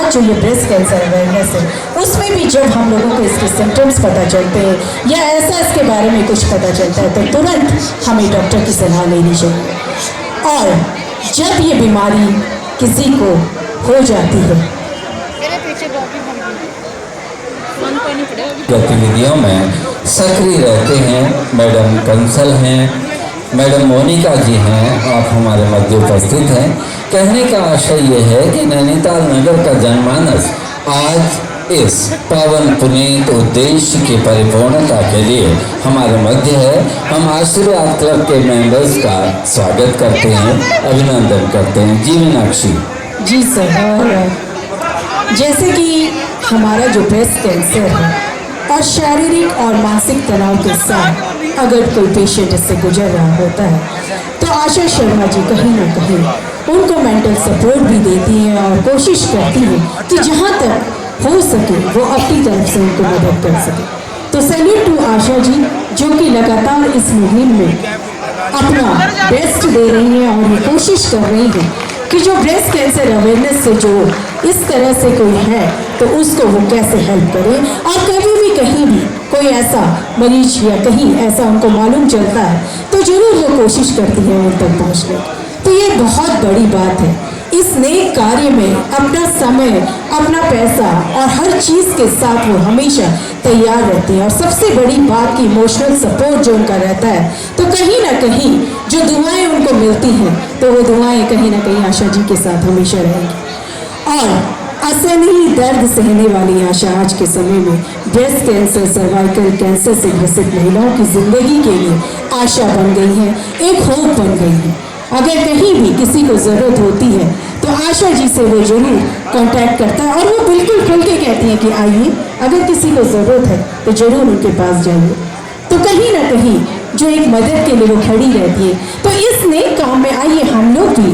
आज जो ये ब्रेस्ट कैंसर अवेयरनेस है, उसमें भी जब हम लोगों को इसके सिम्टम्स पता चलते हैं या ऐसा इसके बारे में कुछ पता चलता है तो तुरंत हमें डॉक्टर की सलाह लेनी चाहिए। और जब ये बीमारी किसी को हो जाती है, गतिविधियों में सक्रिय रहते हैं। मैडम कंसल हैं, मैडम मोनिका जी हैं, आप हमारे मध्य उपस्थित हैं। कहने का आशय ये है कि नैनीताल नगर का जनमानस आज इस पावन पुनीत उद्देश्य की परिपूर्णता के लिए हमारे मध्य है। हम आशीर्वाद क्लब के मेंबर्स का स्वागत करते हैं, अभिनंदन करते हैं। जी मीनाक्षी। जी सर, और जैसे कि हमारा जो ब्रेस्ट कैंसर है और शारीरिक और मानसिक तनाव के साथ अगर कोई पेशेंट इससे गुजर रहा होता है तो आशा शर्मा जी कहीं ना कहीं उनको मेंटल सपोर्ट भी देती हैं और कोशिश करती हैं कि जहाँ तक हो सके वो अपनी तरफ से उनको मदद कर सके। तो सैल्यूट टू आशा जी, जो कि लगातार इस मुहिम में अपना बेस्ट दे रही हैं और ये कोशिश कर रही हैं कि जो ब्रेस्ट कैंसर अवेयरनेस से जो इस तरह से कोई है तो उसको वो कैसे हेल्प करे। और कभी भी कहीं भी कोई ऐसा मरीज या कहीं ऐसा उनको मालूम चलता है तो जरूर वो कोशिश करती है उन तक पहुँचने की। तो ये बहुत बड़ी बात है। इस नेक कार्य में अपना समय, अपना पैसा और हर चीज़ के साथ वो हमेशा तैयार रहते हैं। और सबसे बड़ी बात की इमोशनल सपोर्ट जो उनका रहता है, तो कहीं ना कहीं जो दुआएं उनको मिलती हैं तो वो दुआएं कहीं ना कहीं आशा जी के साथ हमेशा रहेंगी। और असहनीय दर्द सहने वाली आशा आज के समय में ब्रेस्ट कैंसर, सर्वाइकल कैंसर से ग्रसित महिलाओं की जिंदगी के लिए आशा बन गई है, एक होप बन गई है। अगर कहीं भी किसी को ज़रूरत होती है तो आशा जी से वो जरूर कांटेक्ट करता है और वो बिल्कुल खुल के कहती हैं कि आइए, अगर किसी को ज़रूरत है तो ज़रूर उनके पास जाइए। तो कहीं ना कहीं जो एक मदद के लिए वो खड़ी रहती है। तो इस नए काम में आइए हम लोग भी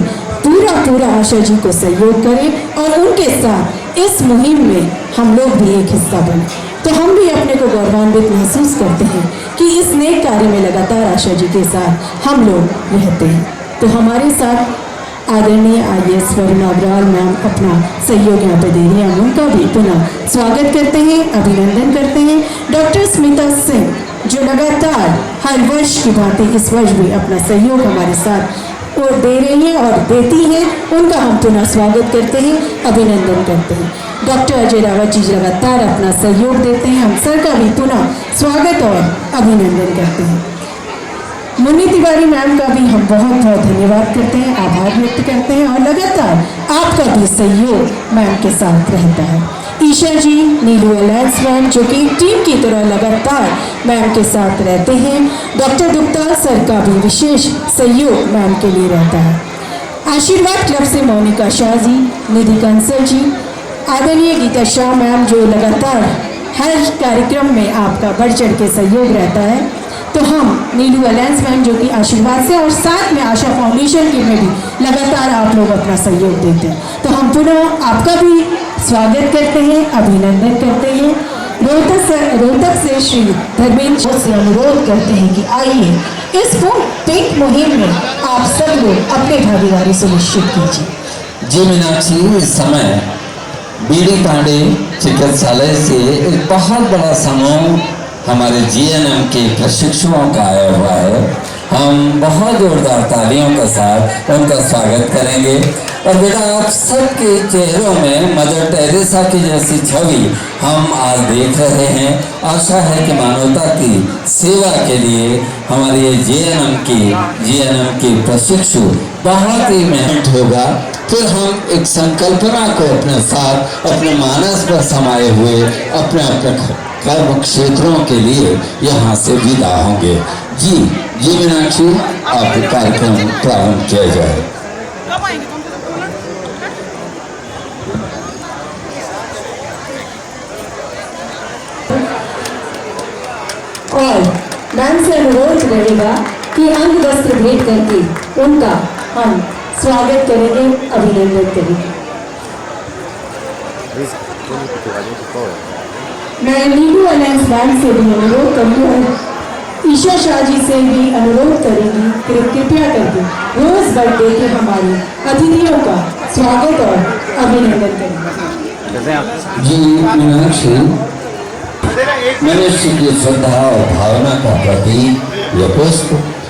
पूरा आशा जी को सहयोग करें और उनके साथ इस मुहिम में हम लोग भी एक हिस्सा बने। तो हम भी अपने को गौरवान्वित महसूस करते हैं कि इस नेक कार्य में लगातार आशा जी के साथ हम लोग रहते हैं। तो हमारे साथ आदरणीय IAS वरुणा अग्रवाल मैम अपना सहयोग यहाँ पे दे रही हैं। हम उनका भी पुनः स्वागत करते हैं, अभिनंदन करते हैं। डॉक्टर स्मिता सिंह जो लगातार हर वर्ष की भांति इस वर्ष भी अपना सहयोग हमारे साथ वो दे रही हैं और देती हैं, उनका हम पुनः स्वागत करते हैं, अभिनंदन करते हैं। डॉक्टर अजय रावत जी लगातार अपना सहयोग देते हैं, हम सर का भी पुनः स्वागत और अभिनंदन करते हैं। मुन्नी तिवारी मैम का भी हम बहुत धन्यवाद करते हैं, आभार व्यक्त करते हैं और लगातार आपका भी सहयोग मैम के साथ रहता है। ईशा जी, नीलू अलायंस मैम जो कि टीम की तरह लगातार मैम के साथ रहते हैं। डॉक्टर गुप्ता सर का भी विशेष सहयोग मैम के लिए रहता है। आशीर्वाद क्लब से मोनिका शाह जी, निधि कंसल जी, आदरणीय गीता शाह मैम जो लगातार हर कार्यक्रम में आपका बढ़ चढ़ के सहयोग रहता है। तो हम नीलू अलायंस मैम जो कि आशीर्वाद से और साथ में आशा फाउंडेशन के में भी लगातार आप लोग अपना सहयोग देते हैं। तो हम पुनः आपका भी स्वागत करते हैं, अभिनंदन करते हैं। रोहतक से श्री धर्मेंद्र से अनुरोध करते हैं कि आइए इस पिंक मुहिम में आप सब लोग अपनी भागीदारी सुनिश्चित कीजिए। जी मीनाक्षी, इस समय बीडी पांडे चिकित्सालय से एक बहुत बड़ा समूह हमारे GNM के प्रशिक्षुओं का आया हुआ है। हम बहुत जोरदार तालियों के साथ उनका स्वागत करेंगे। और बेटा, आप सबके चेहरों में मदर टेरेसा की जैसी छवि हम आज देख रहे हैं। आशा है कि मानवता की सेवा के लिए हमारे ये GNM की प्रशिक्षु बहुत ही मेहनत होगा। फिर हम एक संकल्पना को अपने साथ, अपने मानस पर समाये हुए अपने कर्म क्षेत्रों के लिए यहाँ से विदा होंगे। जी मीनाक्षी, आप कार्यक्रम प्रारंभ किया जाए। और मैम से अनुरोध रहेगा कि अंग वस्त्र भेंट करके उनका हम स्वागत करेंगे, अभिनंदन करेंगे। मैं नीलू अलायंस बैंक से भी अनुरोध करूँगी और ईशा शाह जी से भी अनुरोध करेंगी कि कृपया करके रोज बर्थडे के हमारे अतिथियों का स्वागत और अभिनंदन करेंगे। जी मीनाक्षी, मनुष्य की श्रद्धा और भावना का प्रतीक ये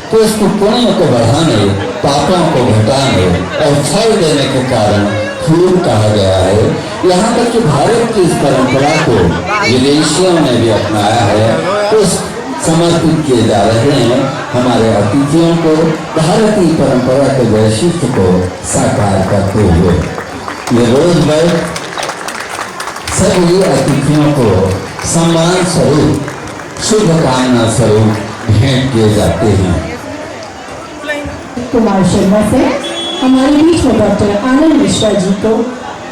पुष्प पुण्यों को बढ़ाने, पापों को घटाने और फल देने के कारण फूल कहा गया है। यहाँ तक कि भारत की इस परंपरा को विदेशियों ने भी अपनाया है। पुष्प समर्पित किए जा रहे हैं हमारे अतिथियों को, भारतीय परंपरा के वैशिष्ट्य को साकार करते हुए। ये रोज वर्ग सभी अतिथियों को सम्मान स्वरूप, शुभकामना स्वरूप भेंट किए जाते हैं। कुमार शर्मा से हमारे बीच में डॉक्टर आनंद मिश्रा जी को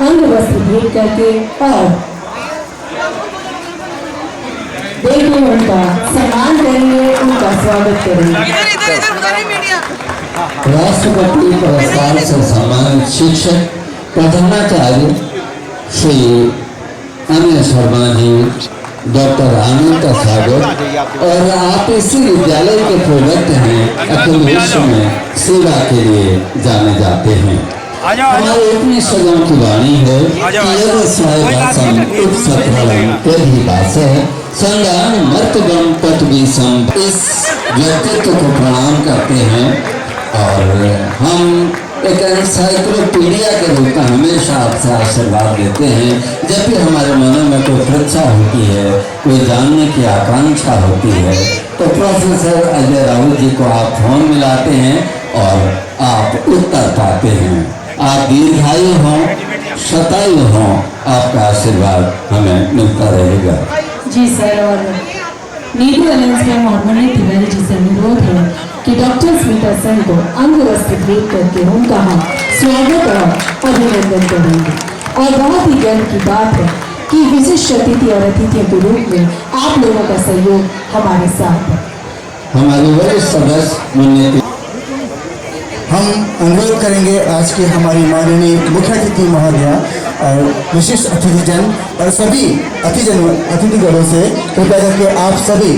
अंग वस्त्र भेंट करके और देखिए उनका सम्मान करेंगे, उनका स्वागत करेंगे। राष्ट्रपति पुरस्कार से सम्मानित शिक्षक प्रधानाचार्य श्री अनिल शर्मा जी, डॉक्टर आनंद का स्वागत। और आप इसी विद्यालय के प्रोडक्ट हैं, अखिल विश्व में सेवा के लिए जाने जाते हैं। हमारे इतने सजों की वाणी है संज्ञान मर्तगम तत्वीसम। इस व्यक्तित्व को प्रणाम करते हैं और हम एक एनसाइक्लोपीडिया के रूप में हमेशा आपसे आशीर्वाद देते हैं। जब भी हमारे मनों में कोई परीक्षा होती है, कोई जानने की आकांक्षा होती है, तो प्रोफेसर अजय राहुल जी को आप फोन मिलाते हैं और आप उत्तर पाते हैं। आप दीर्घायु हों, शतायु हों, आपका आशीर्वाद हमें मिलता रहेगा। जी सर, और नीडू अलायंस में मोहम्मद तिवारी जी से अनुरोध है कि डॉक्टर स्मिता सेन को अंग वस्त्र भेंट करके उनका हम स्वागत और अभिनंदन करेंगे। और बहुत ही गर्व की बात है कि विशिष्ट अतिथि और अतिथियों के रूप में आप लोगों का सहयोग हमारे साथ है। हमारे वरिष्ठ सदस्य हम अनुरोध करेंगे आज की हमारी माननीय मुख्य अतिथि महोदया और विशिष्ट अतिथिजन और सभी अतिथिगणों से कृपया करके आप सभी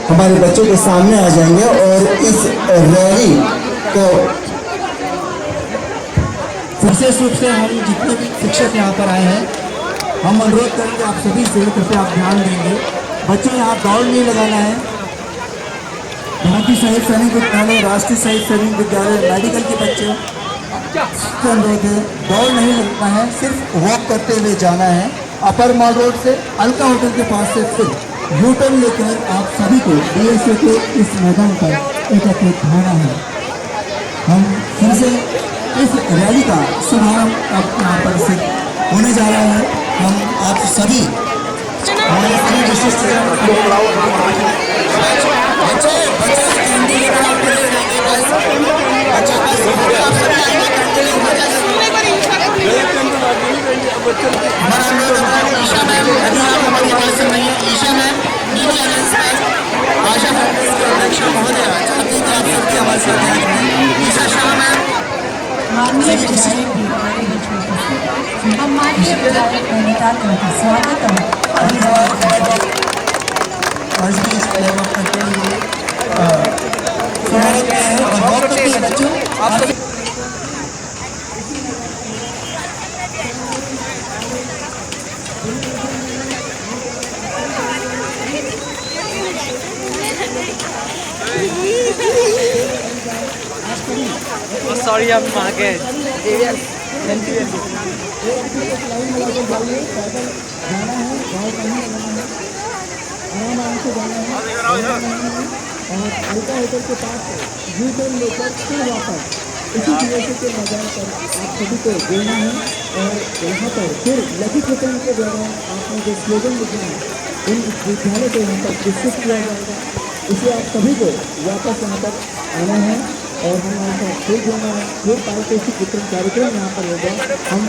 हमारे बच्चों के सामने आ जाएंगे और इस रैली को विशेष रूप से हम जितने भी शिक्षक यहाँ पर आए हैं, हम अनुरोध करेंगे आप सभी से कृपया आप ध्यान देंगे। बच्चों यहाँ दौड़ नहीं लगाना है। भारतीय सैनिक सैनिक विद्यालय, राष्ट्रीय सैनिक सैनिक विद्यालय, मेडिकल के बच्चे से अनुरोध है, दौड़ नहीं लगना है, सिर्फ वॉक करते हुए जाना है। अपर मॉल रोड से अलका होटल के पास से फिर यू टर्न लेकर आप सभी को DSA के इस मैदान पर एकत्रित होना है। हम फिर से इस रैली का शुभारंभ अब यहाँ पर से होने जा रहा है। हम आप सभी हमारे सभी विशिष्ट sorry, I'm Margaret. Alka hotel के पास यू टर्न लेकर फिर वापस इसी DSA के मैदान पर आप सभी को देना है। और यहाँ पर फिर लघु किसान के द्वारा आपने जो स्लोगन लिखा है उन विद्यालय को यहाँ पर विकसित किया जाएगा। इसलिए आप सभी को वापस यहाँ पर आना है और हम यहाँ पर फिर जोड़ना है। फिर पारितोषिक वितरण कार्यक्रम यहाँ पर होगा। हम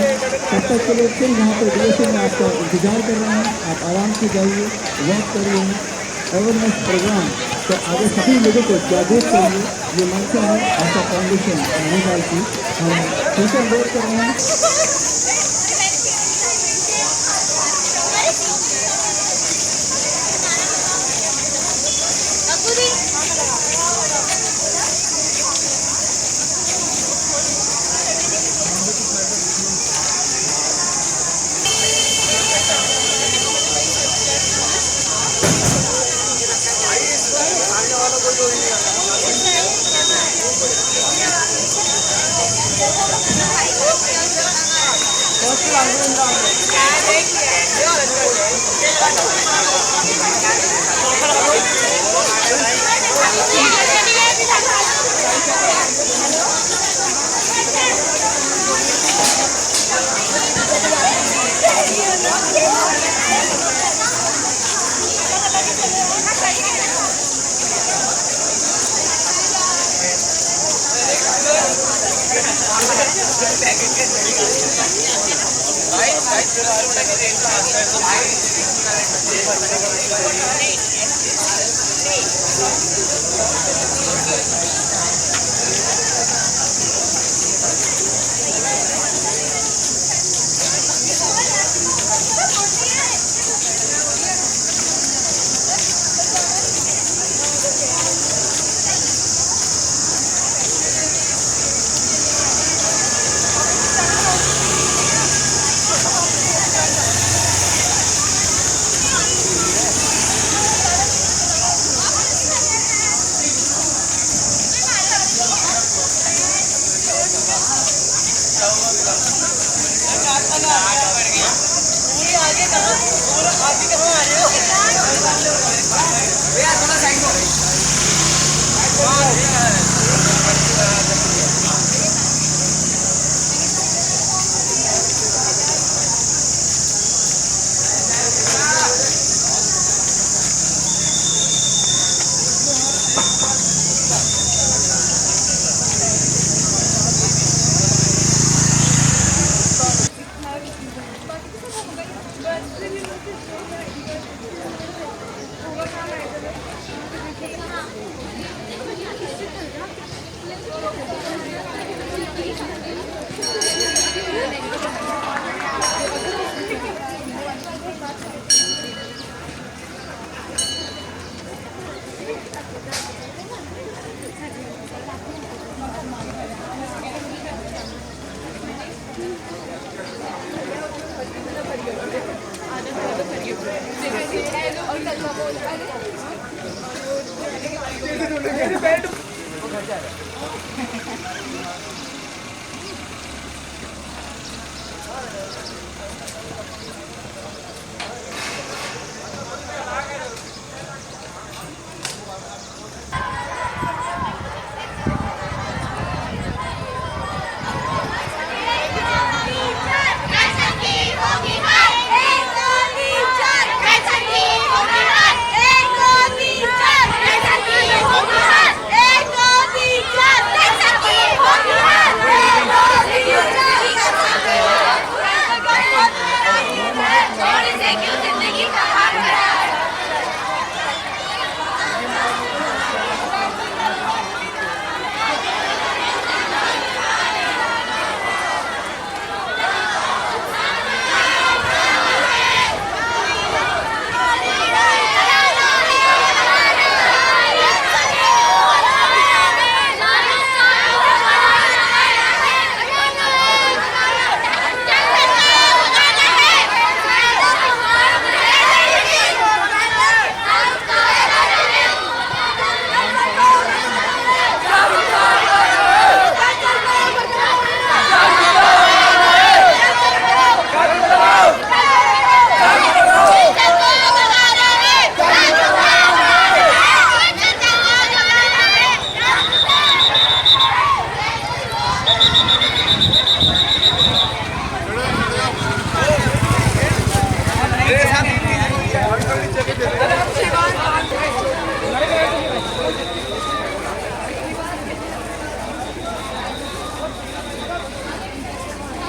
तब तक के लिए फिर यहाँ पर DSA में आपका इंतजार कर रहे हैं। आप आराम से जाइए, वॉक करिए, अवेयरनेस प्रोग्राम तो आगे सभी लोगों को जागरूक करिए। ये मंशा है आशा फाउंडेशन नैनीताल की। हम फिर से अनुरोध कर रहे हैं।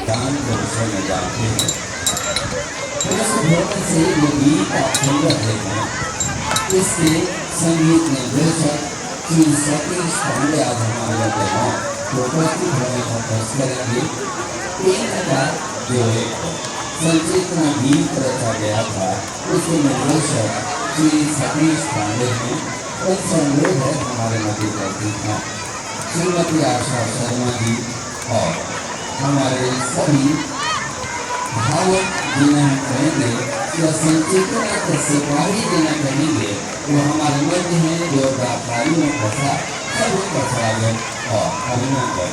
दान वर्षों में जाते हैं उस भोग से ये गीत आप सुन रहे हैं। इसके संगीत निर्देशक श्री सतीश पांडे आज हमारे लगे हैं तो उपस्थित होने का प्रयास करेंगे। 3000 जो संचेतना गीत रचा गया था उसके निर्देशक श्री सतीश पांडे हैं। उनसे अनुरोध है हमारे मध्य उपस्थित हैं श्रीमती आशा शर्मा जी और हमारे सभी भावक जिन्हें हम कहेंगे या संचेतना के सिपाही जिन्हें कहेंगे वो हमारे मध्य हैं जो दातारी में फंसा सभी का स्वागत और अभिनंदन।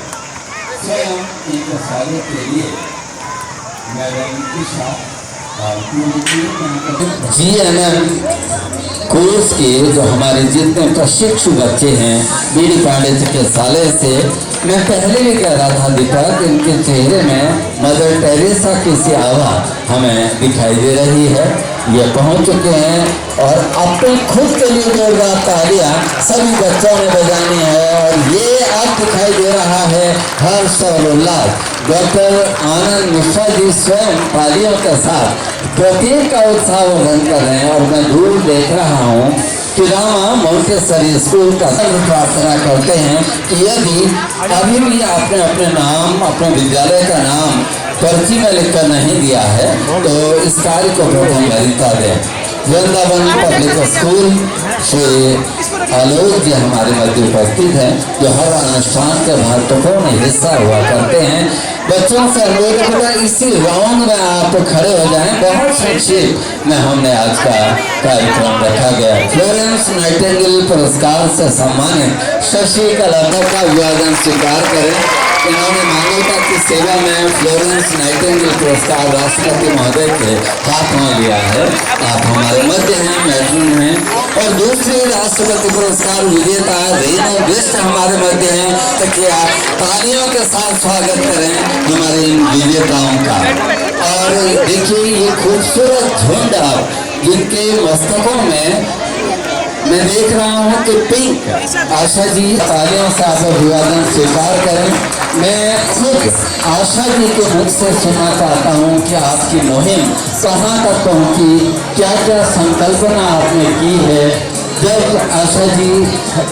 स्वयं इनके स्वागत के लिए GNM कोर्स के जो हमारे जितने प्रशिक्षु बच्चे हैं बीडी पांडे चिकित्सालय से, मैं पहले भी कह रहा था दीपक, इनके चेहरे में मदर टेरेसा की सी आभा हमें दिखाई दे रही है। ये पहुंच चुके हैं और अपने खुद के लिए जोरदार तालियां सभी बच्चों ने बजानी है। और ये अब दिखाई दे रहा है हर्ष और उल्लास। डॉक्टर आनंद मिश्रा जी स्वयं तालियों के साथ प्रत्येक का उत्साहवर्धन कर रहे हैं। और मैं दूर देख रहा हूँ कि रामा मोंटेसरी स्कूल का सर्व प्रार्थना करते हैं कि यदि अभी भी आपने अपने नाम, अपने विद्यालय का नाम पर्ची में लिखकर नहीं दिया है तो इस कार्य को प्रथम वरीयता दें। वृंदावन पब्लिक स्कूल श्री आलोक जी हमारे मध्य उपस्थित हैं, जो हर अनुष्ठान के महत्वपूर्ण हिस्सा हुआ करते हैं। बच्चों से अनुरोध होगा इसी राउंड में आप खड़े हो जाएं। बहुत संक्षिप्त में हमने आज का कार्यक्रम रखा गया। फ्लोरेंस नाइटिंगेल पुरस्कार से सम्मानित शशि कलाकार का अभिवादन स्वीकार करें। इन्होंने मानवता की सेवा में फ्लोरेंस नाइटिंगेल पुरस्कार राष्ट्रपति महोदय के हाथ में लिया है। आप हमारे मध्य हैं, मैट्रिन हैं। और दूसरी राष्ट्रपति पुरस्कार विजेता रीना बिष्ट हमारे मध्य हैं। तकिया तालियों के साथ स्वागत करें हमारे इन विजेताओं का। और देखिए ये खूबसूरत झुंड जिनके मस्तकों में मैं देख रहा हूँ कि पिंक। आशा जी तालियों से आप अभिवादन स्वीकार करें। मैं खुद आशा जी के मुख से सुनना चाहता हूँ कि आपकी मुहिम कहाँ तक पहुँची, क्या क्या संकल्पना आपने की है। जब आशा जी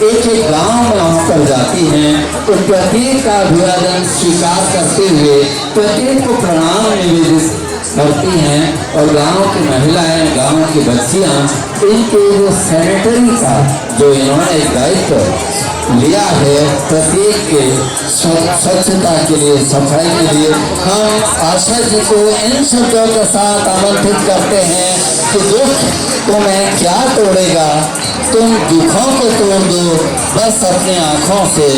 एक एक गांव में वहाँ पर जाती हैं तो प्रत्येक का अभिवादन स्वीकार करते हुए प्रत्येक को प्रणाम निवेदित करती हैं। और गांव की महिलाएं, गांव की बच्चियां, इनके जो सैनिटरी का जो इन्होंने दायित्व लिया है प्रत्येक के स्वच्छता के लिए, सफाई के लिए, हम आशा जी को इन शब्दों के साथ आमंत्रित करते हैं कि दुख तुम्हें क्या तोड़ेगा, तुम दुखों को तोड़ दो, बस अपनी आंखों से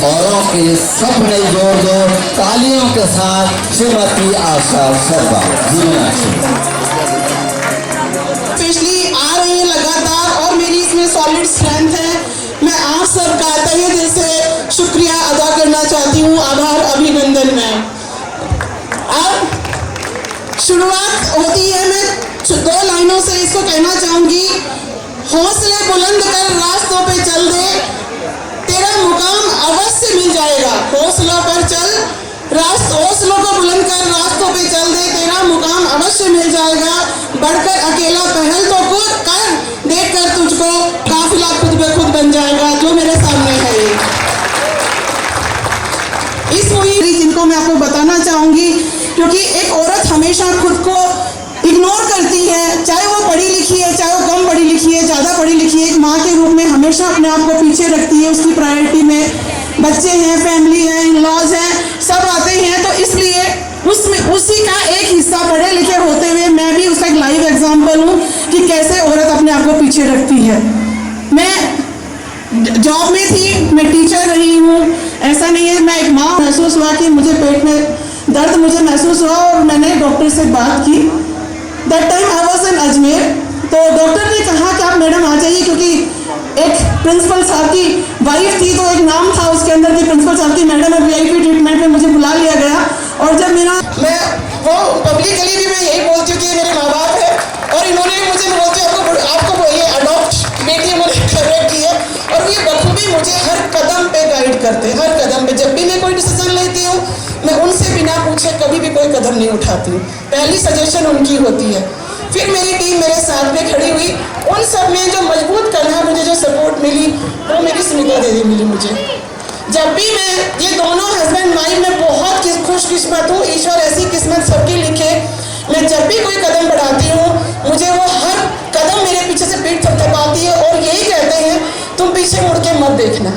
औरों के सपने जोड़ दो। तालियों के साथ श्रीमती आशा शर्मा स्पेशली आ रही है लगातार और मेरी इसमें सॉलिड स्ट्रेंथ है। मैं आप सबका तहे दिल से शुक्रिया अदा करना चाहती हूँ, आभार, अभिनंदन। में अब शुरुआत होती है, मैं 2 लाइनों से इसको कहना चाहूंगी। हौसले बुलंद कर रास्तों पे चल दे, तेरा मुकाम अवश्य मिल जाएगा। हौसलों पर चल, हौसलों को बुलंद कर रास्तों पे चल दे, तेरा मुकाम अवश्य मिल जाएगा। बढ़कर अकेला पहल तो खुद कर, देख कर तुझको काफिला खुद ब खुद बन जाएगा, जो मेरे सामने है। इस मुहिम जिनको मैं आपको बताना चाहूंगी, क्योंकि एक औरत हमेशा खुद को इग्नोर करती है, चाहे वो पढ़ी लिखी है, चाहे वो कम पढ़ी लिखी है, ज़्यादा पढ़ी लिखी है। एक माँ के रूप में हमेशा अपने आप को पीछे रखती है। उसकी प्रायोरिटी में बच्चे हैं, फैमिली है, इन-लॉज हैं, सब आते हैं। तो इसलिए उसमें उसी का एक हिस्सा पढ़े लिखे होते हुए मैं भी उसका एक लाइव एग्जाम्पल हूँ कि कैसे औरत अपने आप को पीछे रखती है। मैं जॉब में थी, मैं टीचर रही हूँ, ऐसा नहीं है। मैं एक माँ, महसूस हुआ कि मुझे पेट में दर्द मुझे महसूस हुआ और मैंने डॉक्टर से बात की। That time I was in Ajmer. तो डॉक्टर ने कहा कि आप मैडम आ जाइए, क्योंकि एक प्रिंसिपल साहब की वाइफ थी तो एक नाम था उसके अंदर कि प्रिंसिपल साहब की मैडम है। VIP ट्रीटमेंट में मुझे बुला लिया गया। और जब मैं वो पब्लिकली भी मैं यही बोलती हूँ कि मेरे माँ बाप है और इन्होंने भी मुझे बोलते आपको ये अडॉप्ट बेटी मुझे करेक्ट की है। और ये बखूबी मुझे हर कदम पे गाइड करते हैं, हर कदम पे। जब भी मैं कोई डिसीजन लेती हूँ मैं उनसे बिना पूछे कभी भी कोई कदम नहीं उठाती हूँ, पहली सजेशन उनकी होती है। फिर मेरी टीम मेरे साथ में खड़ी हुई, उन सब में जो मजबूत करना मुझे जो सपोर्ट मिली वो मेरी स्मिता दीदी मिली मुझे। जब भी मैं ये दोनों हस्बैंड वाइफ में बहुत खुशकिस्मत हूँ, ईश्वर ऐसी किस्मत सबकी लिखे। मैं जब भी कोई कदम बढ़ाती हूँ मुझे वो हर कदम मेरे पीछे से पीठ थपथपाती है और यही कहते हैं तुम पीछे मुड़ के मत देखना,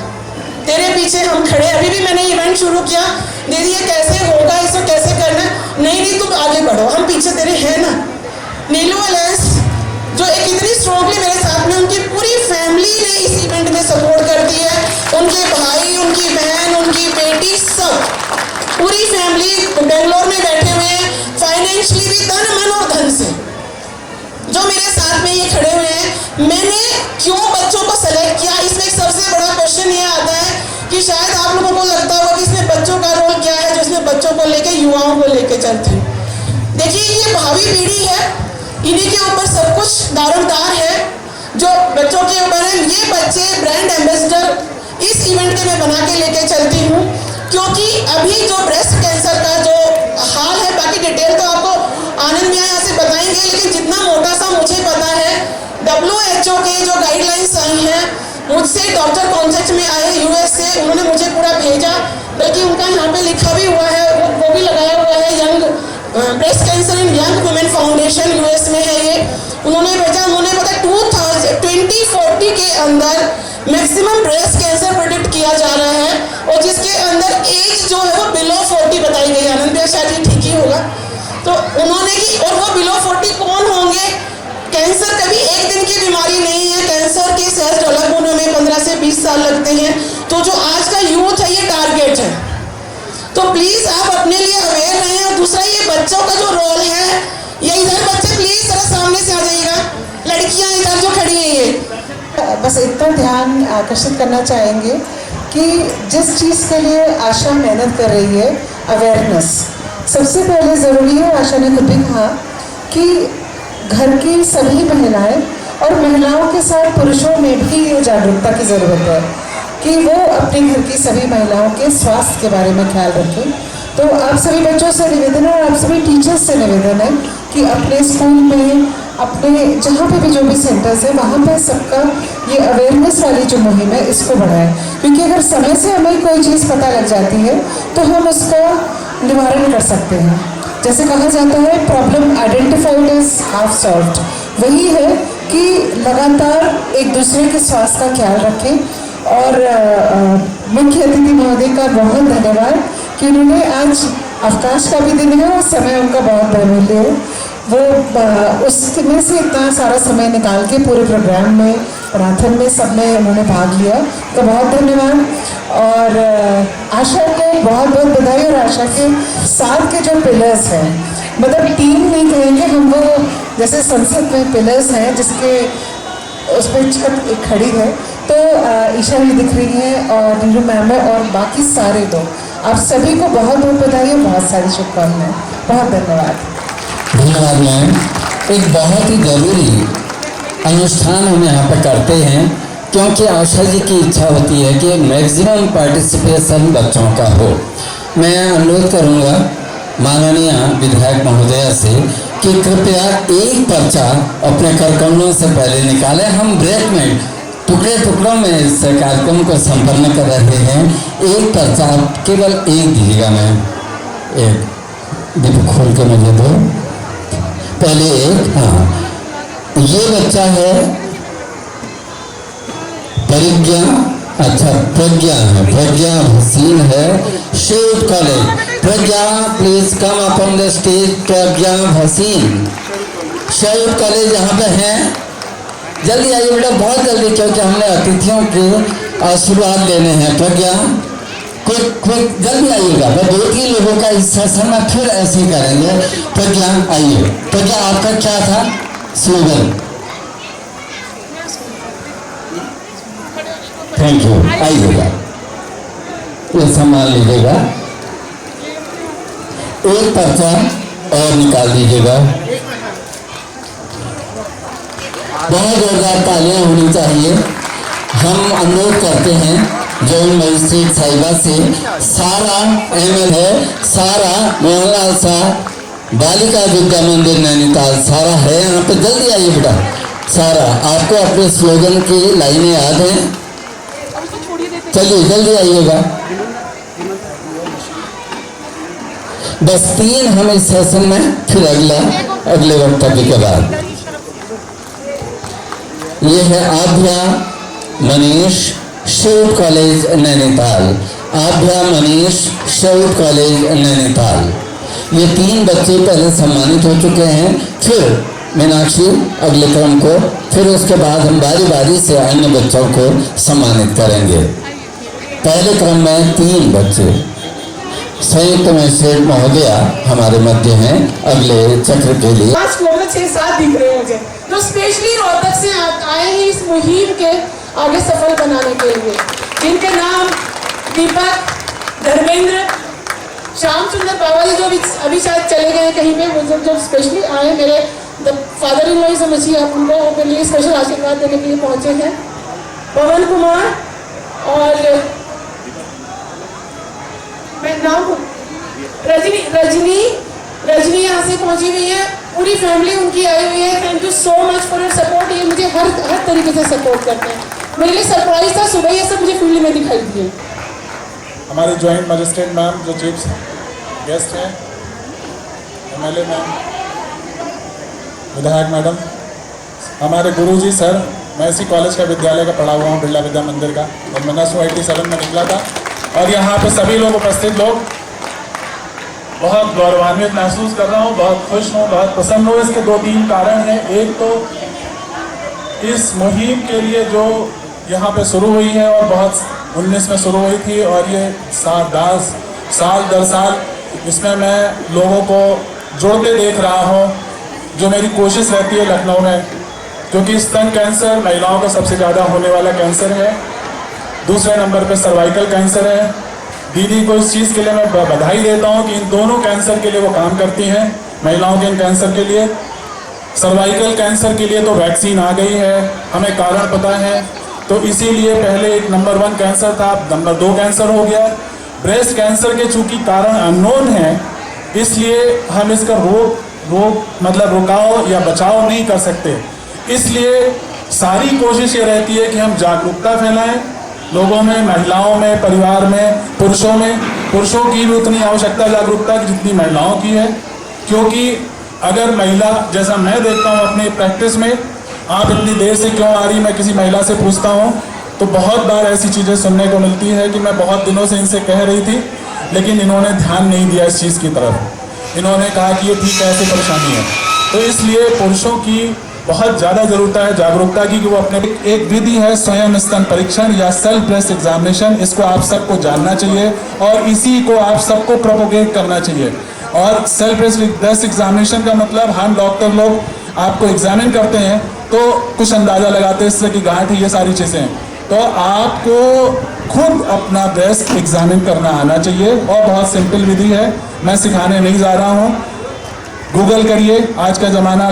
तेरे पीछे हम खड़े। अभी भी मैंने इवेंट शुरू किया, दीदी ये कैसे होगा, इसको कैसे करना, नहीं तुम आगे बढ़ो, हम पीछे तेरे हैं ना। नीलू अलेंस जो एक इतनी स्ट्रॉन्गली मेरे साथ में, उनकी पूरी फैमिली ने इस इवेंट में सपोर्ट कर दी है। उनके भाई, उनकी बहन, उनकी बेटी, सब पूरी फैमिली बेंगलोर में बैठे हुए हैं। फाइनेंशियल फाइनेंशियली भी, तन मन और धन से। जो मेरे साथ में ये खड़े हुए हैं, मैंने क्यों बच्चों को सेलेक्ट किया, इसमें एक सबसे बड़ा क्वेश्चन ये आता है कि शायद आप लोगों को लगता होगा कि इसमें बच्चों का रोल क्या है, जो इसमें बच्चों को लेके, युवाओं को लेके चलते हैं। देखिए, ये भावी पीढ़ी है, इन्हीं के ऊपर सब कुछ दारोमदार है, जो बच्चों के ऊपर है। ये बच्चे ब्रांड एम्बेसडर इस इवेंट के मैं बना के लेके चलती हूँ, क्योंकि अभी जो ब्रेस्ट कैंसर का जो हाल है, बाकी डिटेल तो आपको आनंद मियाँ यहाँ से बताएंगे, लेकिन जितना मोटा सा मुझे पता है, WHO के जो गाइडलाइंस आई हैं, मुझसे डॉक्टर कॉन्टेक्ट में आए US से, उन्होंने मुझे पूरा भेजा, बल्कि उनका यहाँ पे लिखा भी हुआ है, वो भी लगाया हुआ है, young breast cancer in young women foundation, US में है ये। उन्होंने भेजा, उन्होंने पता 2040 के अंदर मैक्सिमम ब्रेस्ट कैंसर प्रेडिक्ट किया जा रहा है, और जिसके अंदर एज जो है वो बिलो 40 बताई गई। आनंद भैया शायद ये ठीक ही होगा। तो उन्होंने की, और वो बिलो 40 कौन होंगे? कैंसर कभी एक दिन की बीमारी नहीं है, कैंसर के सेल्स डेवलप होने में 15 से 20 साल लगते हैं। तो जो आज का यूथ है, ये टारगेट है। तो प्लीज आप अपने लिए अवेयर रहें। और दूसरा, ये बच्चों का जो रोल है, ये इधर बच्चे प्लीज जरा सामने से आ जाइएगा, लड़कियां इधर जो खड़ी हैं, ये बस इतना ध्यान आकर्षित करना चाहेंगे कि जिस चीज़ के लिए आशा मेहनत कर रही है, अवेयरनेस सबसे पहले ज़रूरी है। आशा ने खुद भी कहा कि घर की सभी महिलाएं और महिलाओं के साथ पुरुषों में भी ये जागरूकता की ज़रूरत है कि वो अपने घर की सभी महिलाओं के स्वास्थ्य के बारे में ख्याल रखें। तो आप सभी बच्चों से निवेदन है, और आप सभी टीचर्स से निवेदन है कि अपने स्कूल में, अपने जहाँ पे भी जो भी सेंटर्स है, वहाँ पे सबका ये अवेयरनेस वाली जो मुहिम है, इसको बढ़ाएं। क्योंकि अगर समय से हमें कोई चीज़ पता लग जाती है तो हम उसका निवारण कर सकते हैं। जैसे कहा जाता है, problem identified is half solved. वही है कि लगातार एक दूसरे के स्वास्थ्य का ख्याल रखें। और मुख्य अतिथि महोदय का बहुत धन्यवाद कि उन्होंने, आज अवकाश का भी दिन है और समय उनका बहुत बहुमूल्य है, वो उसमें से इतना सारा समय निकाल के पूरे प्रोग्राम में, मैराथन में, सब में उन्होंने भाग लिया, तो बहुत धन्यवाद। और आशा को बहुत बहुत बधाई। और आशा के साथ के जो पिलर्स हैं, मतलब टीम नहीं कहेंगे हम, वो जैसे संसद में पिलर्स हैं जिसके उस पर छत एक खड़ी है, तो ईशा भी दिख रही है और नीरू मैम है और बाकी सारे लोग, आप सभी को बहुत बहुत बधाई और बहुत सारी शुभकामनाएं। बहुत धन्यवाद। धन्यवाद मैम। एक बहुत ही ज़रूरी अनुष्ठान हम यहाँ पर करते हैं, क्योंकि आशा जी की इच्छा होती है कि मैक्सिमम पार्टिसिपेशन बच्चों का हो। मैं अनुरोध करूँगा माननीय विधायक महोदया से कि कृपया एक पर्चा अपने कार्यक्रमों से पहले निकालें। हम ब्रेक में टुकड़े टुकड़ों में इस कार्यक्रम को संपन्न कर रहे हैं। एक पर्चा आप केवल एक दीजिएगा मैम, एक दीप खोल के मुझे दो। पहले एक, हाँ, ये बच्चा है प्रज्ञा, अच्छा प्रज्ञा है, प्रज्ञा भसीन है, Shiv college. Pragya please come upon the stage. Pragya Bhasin, Shiv college यहाँ पे है, जल्दी आइए बेटा, बहुत जल्दी, क्योंकि हमने अतिथियों के आशीर्वाद लेने हैं। प्रज्ञा क्विक क्विक जल्दी आइएगा। मैं 2-3 लोगों का इस सेशन में फिर ऐसे ही करेंगे। प्रज्ञा आइए। प्रज्ञा आपका क्या था स्लोगन? Thank you. आइएगा, ये सम्मान लीजिएगा। एक पर्चा और निकाल दीजिएगा। बहुत जोरदार तालियां होनी चाहिए। हम अनुरोध करते हैं जोन मजिस्ट्रेट साहिबा से, सारा ML है, सारा मोहनलाल शाह बालिका विद्या मंदिर नैनीताल, सारा है यहाँ पे, जल्दी आइए बेटा। सारा, आपको अपने स्लोगन की लाइनें याद हैं? चलिए जल्दी आइएगा। बस 3 हम इस सेशन में, फिर अगले वक्तव्य के बाद। ये है आभ्या मनीष, शिव कॉलेज नैनीताल। आभ्या मनीष, शिव कॉलेज नैनीताल। ये 3 बच्चे पहले सम्मानित हो चुके हैं। फिर मीनाक्षी अगले क्रम को, फिर उसके बाद हम बारी बारी से अन्य बच्चों को सम्मानित करेंगे। पहले क्रम में 3 बच्चे। संयुक्त मजिस्ट्रेट महोदया हमारे मध्य हैं अगले चक्र के लिए। 5 लोग 6-7 दिख रहे हैं मुझे, जो स्पेशली रोहतक से आए हैं इस मुहिम के आगे सफल बनाने के लिए, जिनके नाम दीपक, धर्मेंद्र, श्याम सुंदर बाबा जी, जो अभी शायद चले गए कहीं पे, वो जो स्पेशली आए, मेरे फादर इन लॉ समझिए आप, उनको मेरे लिए स्पेशल आशीर्वाद देने के लिए पहुंचे हैं। पवन कुमार और मैं नाम रजनी यहाँ से पहुंची हुई है, पूरी फैमिली उनकी आई हुई है। Thank you so much for your support. ये मुझे हर तरीके से सपोर्ट करते हैं। मेरे लिए सरप्राइज था, सुबह ये सब मुझे फील्ड में दिखाई दिए। हमारे जॉइंट मजिस्ट्रेट मैम जो चीफ गेस्ट हैं, MLA मैम, विधायक मैडम, हमारे गुरुजी सर, मैं इसी कॉलेज का विद्यालय का पढ़ा हुआ हूँ, बिरला विद्या मंदिर का, और मैं 1987 में निकला था। और यहाँ पे सभी लोग, उपस्थित लोग, बहुत गौरवान्वित महसूस कर रहा हूँ, बहुत खुश हूँ, बहुत प्रसन्न हूँ। इसके 2-3 कारण हैं। एक तो इस मुहिम के लिए जो यहाँ पे शुरू हुई है, और बहुत 19 में शुरू हुई थी, और ये साल दर साल इसमें मैं लोगों को जोड़ते देख रहा हूँ। जो मेरी कोशिश रहती है लखनऊ में, क्योंकि स्तन कैंसर महिलाओं का सबसे ज़्यादा होने वाला कैंसर है, दूसरे नंबर पे सर्वाइकल कैंसर है। दीदी को इस चीज़ के लिए मैं बधाई देता हूँ कि इन दोनों कैंसर के लिए वो काम करती हैं, महिलाओं के इन कैंसर के लिए। सर्वाइकल कैंसर के लिए तो वैक्सीन आ गई है, हमें कारण पता है, तो इसीलिए पहले एक नंबर 1 कैंसर था, नंबर 2 कैंसर हो गया। ब्रेस्ट कैंसर के चूँकि कारण अननोन है, इसलिए हम इसका रुकाव या बचाव नहीं कर सकते। इसलिए सारी कोशिश ये रहती है कि हम जागरूकता फैलाएं लोगों में, महिलाओं में, परिवार में, पुरुषों में। पुरुषों की भी उतनी आवश्यकता जागरूकता की जितनी महिलाओं की है, क्योंकि अगर महिला, जैसा मैं देखता हूँ अपनी प्रैक्टिस में, आप इतनी देर से क्यों आ रही, मैं किसी महिला से पूछता हूँ तो बहुत बार ऐसी चीज़ें सुनने को मिलती है कि मैं बहुत दिनों से इनसे कह रही थी, लेकिन इन्होंने ध्यान नहीं दिया इस चीज़ की तरफ। इन्होंने कहा कि ये ठीक है, ऐसी परेशानी है। तो इसलिए पुरुषों की बहुत ज़्यादा ज़रूरत है जागरूकता की, कि वो अपने एक विधि है स्वयं स्तन परीक्षण या सेल्फ ब्रेस्ट एग्जामिनेशन, इसको आप सबको जानना चाहिए और इसी को आप सबको प्रोपोगेट करना चाहिए। और सेल्फ ब्रेस्ट एग्जामिनेशन का मतलब हम डॉक्टर लोग आपको एग्जामिन करते हैं तो कुछ अंदाज़ा लगाते हैं इससे कि गांठ है, ये सारी चीज़ें हैं, तो आपको खुद अपना ब्रेस्ट एग्जामिन करना आना चाहिए। और बहुत सिंपल विधि है, मैं सिखाने नहीं जा रहा हूँ, गूगल करिए, आज का ज़माना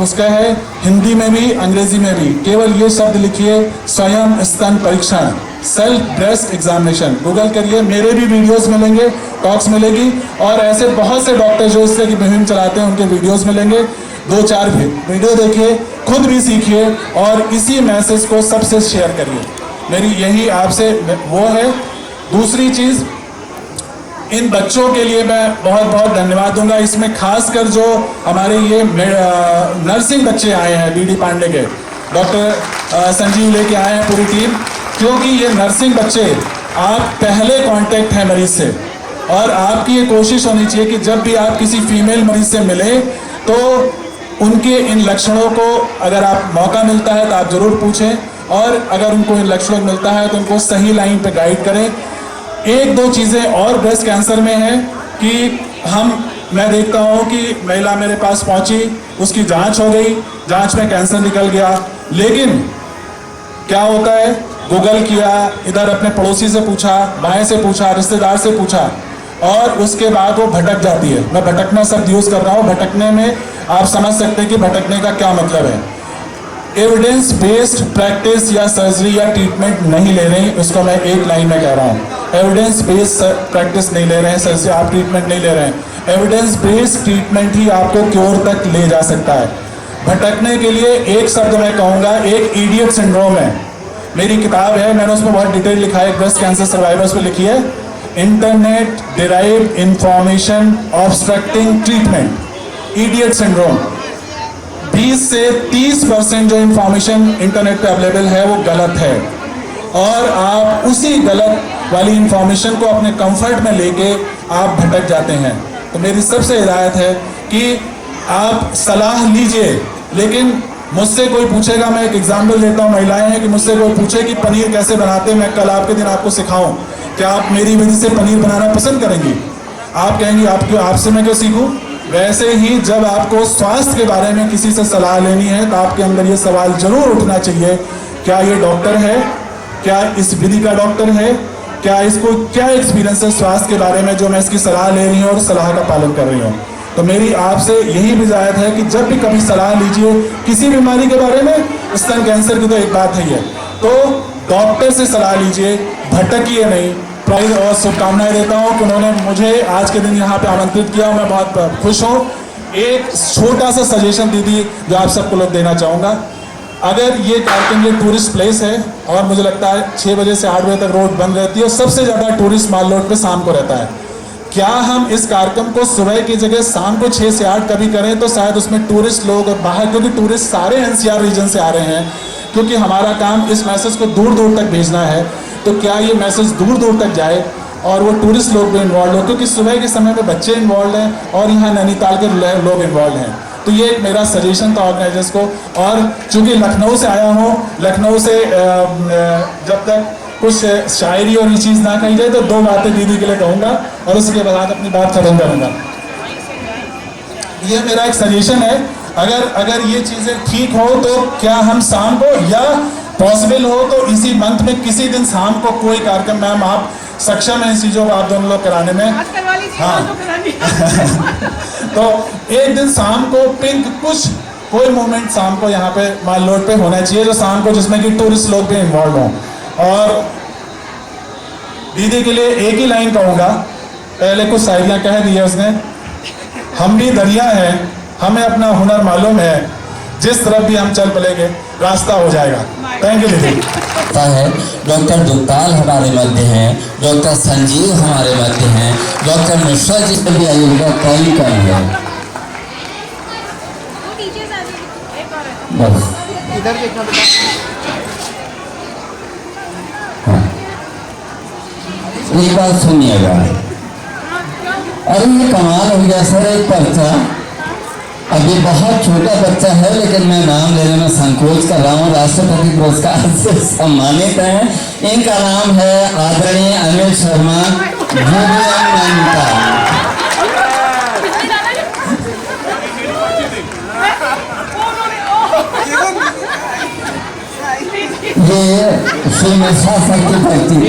उसका है, हिंदी में भी अंग्रेजी में भी, केवल ये शब्द लिखिए स्वयं स्तन परीक्षण, सेल्फ ब्रेस्ट एग्जामिनेशन, गूगल करिए। मेरे भी वीडियोस मिलेंगे, टॉक्स मिलेगी, और ऐसे बहुत से डॉक्टर जो इस तरह की मुहिम चलाते हैं उनके वीडियोस मिलेंगे। 2-4 वीडियो देखिए, खुद भी सीखिए और इसी मैसेज को सबसे शेयर करिए। मेरी यही आपसे वो है। दूसरी चीज़, इन बच्चों के लिए मैं बहुत बहुत धन्यवाद दूंगा। इसमें खासकर जो हमारे ये नर्सिंग बच्चे आए हैं, BD पांडे के, डॉक्टर संजीव लेके आए हैं पूरी टीम, क्योंकि ये नर्सिंग बच्चे आप पहले कांटेक्ट हैं मरीज से, और आपकी ये कोशिश होनी चाहिए कि जब भी आप किसी फीमेल मरीज से मिले तो उनके इन लक्षणों को अगर आप मौका मिलता है तो आप ज़रूर पूछें, और अगर उनको इन लक्षणों मिलता है तो उनको सही लाइन पे गाइड करें। 1-2 चीज़ें और ब्रेस्ट कैंसर में है कि मैं देखता हूँ कि महिला मेरे पास पहुँची, उसकी जांच हो गई, जांच में कैंसर निकल गया, लेकिन क्या होता है, गूगल किया, इधर अपने पड़ोसी से पूछा, भाई से पूछा, रिश्तेदार से पूछा, और उसके बाद वो भटक जाती है। मैं भटकना शब्द यूज़ कर रहा हूँ, भटकने में आप समझ सकते हैं कि भटकने का क्या मतलब है। एविडेंस बेस्ड प्रैक्टिस या सर्जरी या ट्रीटमेंट नहीं ले रहे हैं, उसको मैं एक लाइन में कह रहा हूँ। एविडेंस बेस्ड प्रैक्टिस नहीं ले रहे हैं, सर्जरी आप ट्रीटमेंट नहीं ले रहे हैं। एविडेंस बेस्ड ट्रीटमेंट ही आपको क्योर तक ले जा सकता है। भटकने के लिए एक शब्द मैं कहूँगा, एक इडियट सिंड्रोम है। मेरी किताब है, मैंने उसमें बहुत डिटेल लिखा है, ब्रेस्ट कैंसर सर्वाइवर्स पे लिखी है, internet derived information obstructing treatment, idiot syndrome. 20 से 30% जो इंफॉर्मेशन इंटरनेट पे अवेलेबल है वो गलत है, और आप उसी गलत वाली इंफॉर्मेशन को अपने कंफर्ट में लेके आप भटक जाते हैं। तो मेरी सबसे हिदायत है कि आप सलाह लीजिए, लेकिन मुझसे कोई पूछेगा, मैं एक एग्जाम्पल देता हूँ, महिलाएं हैं कि मुझसे कोई पूछे कि पनीर कैसे बनाते हैं, मैं कल आपके दिन आपको सिखाऊं क्या आप मेरी वजह से पनीर बनाना पसंद करेंगी? आप कहेंगी आपसे मैं क्यों सीखूं? वैसे ही जब आपको स्वास्थ्य के बारे में किसी से सलाह लेनी है तो आपके अंदर ये सवाल जरूर उठना चाहिए, क्या ये डॉक्टर है? क्या इस विधि का डॉक्टर है? क्या इसको क्या एक्सपीरियंस है स्वास्थ्य के बारे में जो मैं इसकी सलाह ले रही हूँ और सलाह का पालन कर रही हूँ? तो मेरी आपसे यही हिदायत है कि जब भी कभी सलाह लीजिए किसी बीमारी के बारे में, स्तन कैंसर की तो एक बात है, तो डॉक्टर से सलाह लीजिए, भटकिए नहीं। प्राइज और शुभकामनाएं देता हूँ कि उन्होंने मुझे आज के दिन यहाँ पे आमंत्रित किया, मैं बहुत खुश हूँ। एक छोटा सा सजेशन दीदी जो आप सबको लोग देना चाहूँगा, अगर ये कार्यक्रम ये टूरिस्ट प्लेस है और मुझे लगता है 6 बजे से 8 बजे तक रोड बंद रहती है और सबसे ज़्यादा टूरिस्ट माल रोड पे शाम को रहता है, क्या हम इस कार्यक्रम को सुबह की जगह शाम को 6 से 8 कभी करें तो शायद उसमें टूरिस्ट लोग और बाहर, क्योंकि टूरिस्ट सारे एनसीआर रीजन से आ रहे हैं, क्योंकि हमारा काम इस मैसेज को दूर दूर तक भेजना है, तो क्या ये मैसेज दूर दूर तक जाए और वो टूरिस्ट लोग भी इन्वॉल्व हो, क्योंकि सुबह के समय में बच्चे इन्वॉल्व हैं और यहाँ नैनीताल के लोग इन्वॉल्व हैं। तो ये एक मेरा सजेशन था ऑर्गेनाइजर्स को। और चूंकि लखनऊ से आया हूँ, लखनऊ से जब तक कुछ शायरी और ये चीज़ ना कही जाए तो 2 बातें दीदी के लिए कहूँगा और उसके बाद अपनी बात खत्म करूँगा। ये मेरा एक सजेशन है, अगर ये चीज़ें ठीक हो तो क्या हम शाम को या पॉसिबल हो तो इसी मंथ में किसी दिन शाम को कोई कार्यक्रम, मैम आप सक्षम हैं इस चीज़ों को आप दोनों लोग कराने में? हाँ तो एक दिन शाम को पिंक कुछ कोई मोमेंट शाम को यहाँ पे माल रोड पे होना चाहिए जो शाम को, जिसमें कि टूरिस्ट लोग भी इन्वॉल्व हों। और दीदी के लिए एक ही लाइन कहूँगा, पहले कुछ शायरियाँ कह दी है उसने, हम भी दरिया हैं, हमें अपना हुनर मालूम है, जिस तरफ भी हम चल पड़ेंगे रास्ता हो जाएगा। थैंक यू दीदी। है डॉक्टर दुग्ताल हमारे मध्य हैं, डॉक्टर संजीव हमारे मध्य हैं, डॉक्टर मिश्रा जी से भी आयुर्वेदा कौन कौन है? बस इधर देखना बेटा। हाँ। एक बात सुनिएगा, अरे ये कमाल हो गया सर, एक पर्चा अभी बहुत छोटा बच्चा है लेकिन मैं नाम लेने में संकोच कर रहा हूँ, राष्ट्रपति पुरस्कार से सम्मानित हैं। इनका नाम है आदरणीय अनिल शर्मा, ये श्री मिश्रा सर की पढ़ती थी,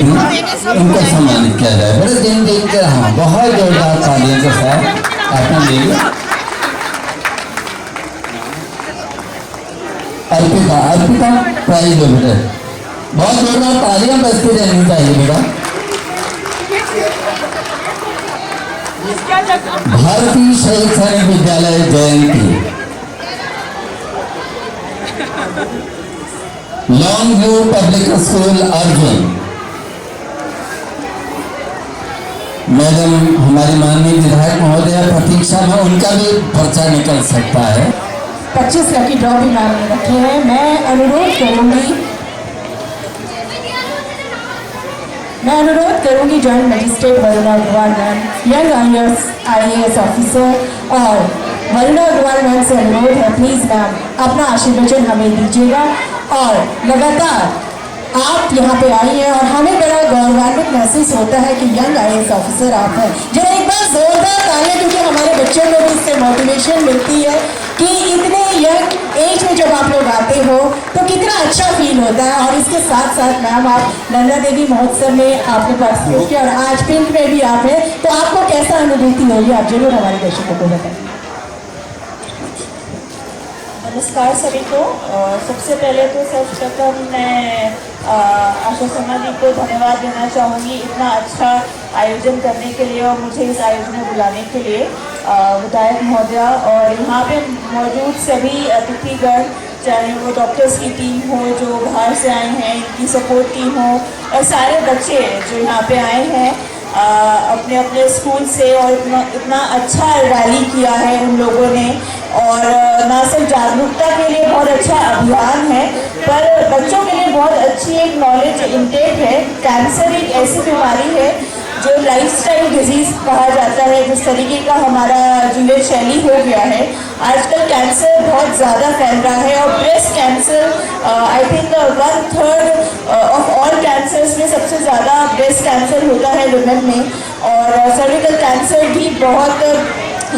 इनको सम्मानित किया जाए। बड़े दिन के हाँ बहुत जोरदार तालियों के साथ आपने ले अर्पिता प्राइज लो बेटा, बहुत जोरदार तालियां बजती रहनी चाहिए बेटा। भारतीय Shaheed Sainik Vidyalaya Jayanti, Long View Public School Arjun, madam हमारी माननीय विधायक महोदय प्रतीक्षा में उनका भी पर्चा निकल सकता है। 25 लकी ड्रॉ भी नाम रखे हैं। मैं अनुरोध करूंगी joint magistrate Varuna Agarwal ma'am, young IAS officer और वरुणा अग्रवाल मैम से अनुरोध है, प्लीज़ मैम अपना आशीर्वचन हमें दीजिएगा। और लगातार आप यहाँ पे आई हैं और हमें बड़ा गौरवान्वित महसूस होता है कि यंग IAS ऑफिसर आप हैं। जो एक बार जोरदार तालियां, क्योंकि हमारे बच्चों को भी इससे मोटिवेशन मिलती है कि इतने यंग एज में जब आप लोग आते हो तो कितना अच्छा फील होता है। और इसके साथ साथ मैम आप नंदा देवी महोत्सव में आपने पार्टिसिपेट किया और आज पिंक में भी आप हैं, तो आपको कैसा अनुभूति होगी, आप जरूर हमारे दर्शकों को बताएं। नमस्कार सभी को। सबसे पहले तो सर्वप्रथम मैं आशा शर्मा जी को धन्यवाद देना चाहूँगी इतना अच्छा आयोजन करने के लिए और मुझे इस आयोजन में बुलाने के लिए, विधायक महोदया और यहाँ पे मौजूद सभी अतिथिगण, चाहे वो डॉक्टर्स की टीम हो जो बाहर से आए हैं, इनकी सपोर्ट टीम हो, और सारे बच्चे जो यहाँ पे आए हैं अपने अपने स्कूल से, और इतना अच्छा रैली किया है उन लोगों ने। और ना सिर्फ जागरूकता के लिए बहुत अच्छा अभियान है, पर बच्चों के लिए बहुत अच्छी एक नॉलेज इनटेक है। कैंसर एक ऐसी बीमारी है जो लाइफस्टाइल डिजीज़ कहा जाता है, जिस तरीके का हमारा जीवन शैली हो गया है, आजकल कैंसर बहुत ज़्यादा फैल रहा है और breast cancer I think 1/3 of all cancers में सबसे ज़्यादा ब्रेस्ट कैंसर होता है वुमेन में, और सर्विकल कैंसर भी बहुत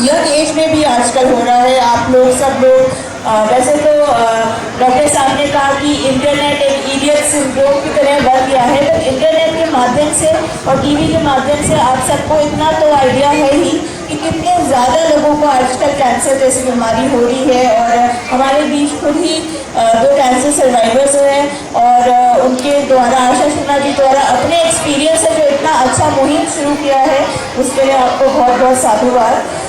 यंग एज में भी आजकल हो रहा है। आप लोग सब लोग वैसे तो डॉक्टर साहब ने कहा कि इंटरनेट एक इडियट सिंड्रोम की तरह बन गया है, तो इंटरनेट के माध्यम से और टीवी के माध्यम से आप सबको इतना तो आइडिया है ही कि कितने ज़्यादा लोगों को आजकल कैंसर जैसी बीमारी हो रही है। और हमारे बीच खुद ही 2 कैंसर सर्वाइवर्स हैं और उनके द्वारा आशा शर्मा जी द्वारा अपने एक्सपीरियंस से जो इतना अच्छा मुहिम शुरू किया है उसके लिए आपको बहुत बहुत साधुवाद।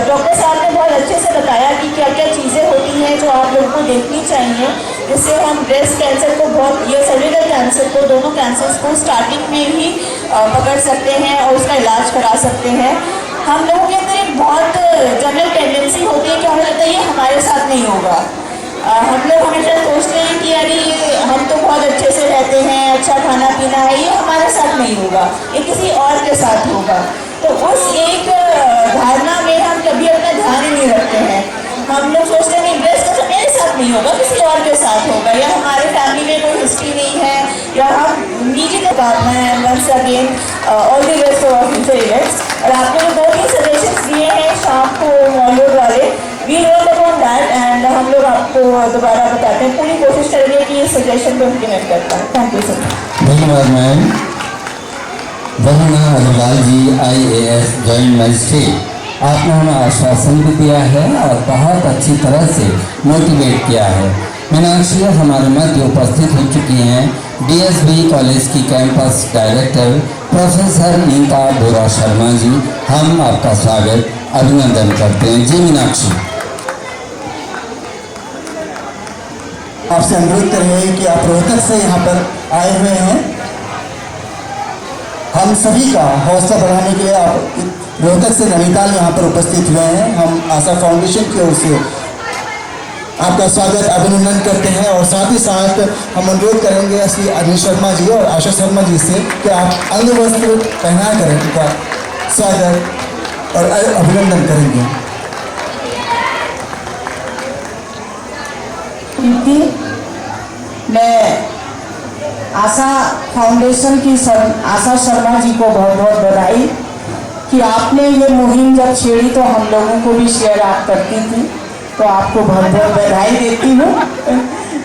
डॉक्टर साहब ने बहुत अच्छे से बताया कि क्या क्या चीज़ें होती हैं जो आप लोगों को देखनी चाहिए, जिससे हम ब्रेस्ट कैंसर को बहुत या सर्विकल कैंसर को, दोनों कैंसर्स को स्टार्टिंग में ही पकड़ सकते हैं और उसका इलाज करा सकते हैं। हम लोगों के अंदर एक बहुत जनरल टेंडेंसी होती है कि हमें लगता है ये हमारे साथ नहीं होगा। हम लोग हमेशा सोचते हैं कि अरे हम तो बहुत अच्छे से रहते हैं, अच्छा खाना पीना है, ये हमारे साथ नहीं होगा, ये किसी और के साथ होगा। तो उस एक धारणा में हम कभी अपना ध्यान ही नहीं रखते हैं। हम लोग सोचते हैं कि ब्रेस्ट कैंसर मेरे साथ नहीं होगा, किसी और के साथ होगा, या हमारे फैमिली में कोई हिस्ट्री नहीं है, या हम निजी के बात में once again all the best for future events. और आपने जो 2-3 सजेशंस दिए हैं शाम को मॉल रोड वाले, we roll upon that and हम लोग आपको दोबारा बताते हैं, पूरी कोशिश करेंगे कि इस सजेशन को इम्प्लीमेंट कर पाएँ। Thank you sir. धन्यवाद मैम। वरुणा अग्रवाल जी IAS जॉइंट मजिस्ट्रेट, आपने हमें आश्वासन भी दिया है और बहुत अच्छी तरह से मोटिवेट किया है। मीनाक्षी हमारे मध्य उपस्थित हो चुकी हैं DSB कॉलेज की कैंपस डायरेक्टर प्रोफेसर नीता बोरा शर्मा जी। हम आपका स्वागत अभिनंदन करते हैं। जी मीनाक्षी। आपसे अनुरोध करेंगे कि आप रोहतक से यहाँ पर आए हुए हैं, हम सभी का हौसला बढ़ाने के लिए आप रोहतक से नैनीताल यहाँ पर उपस्थित हुए हैं। हम आशा फाउंडेशन की ओर से आपका स्वागत अभिनंदन करते हैं और साथ ही साथ हम अनुरोध करेंगे श्री अनिल शर्मा जी और आशा शर्मा जी से कि आप अंग वस्त्र पहना कर उनका स्वागत और अभिनंदन करेंगे। मैं आशा फाउंडेशन की आशा शर्मा जी को बहुत बहुत बधाई कि आपने ये मुहिम जब छेड़ी तो हम लोगों को भी शेयर आप करती थी, तो आपको बहुत बहुत बधाई देती हूँ।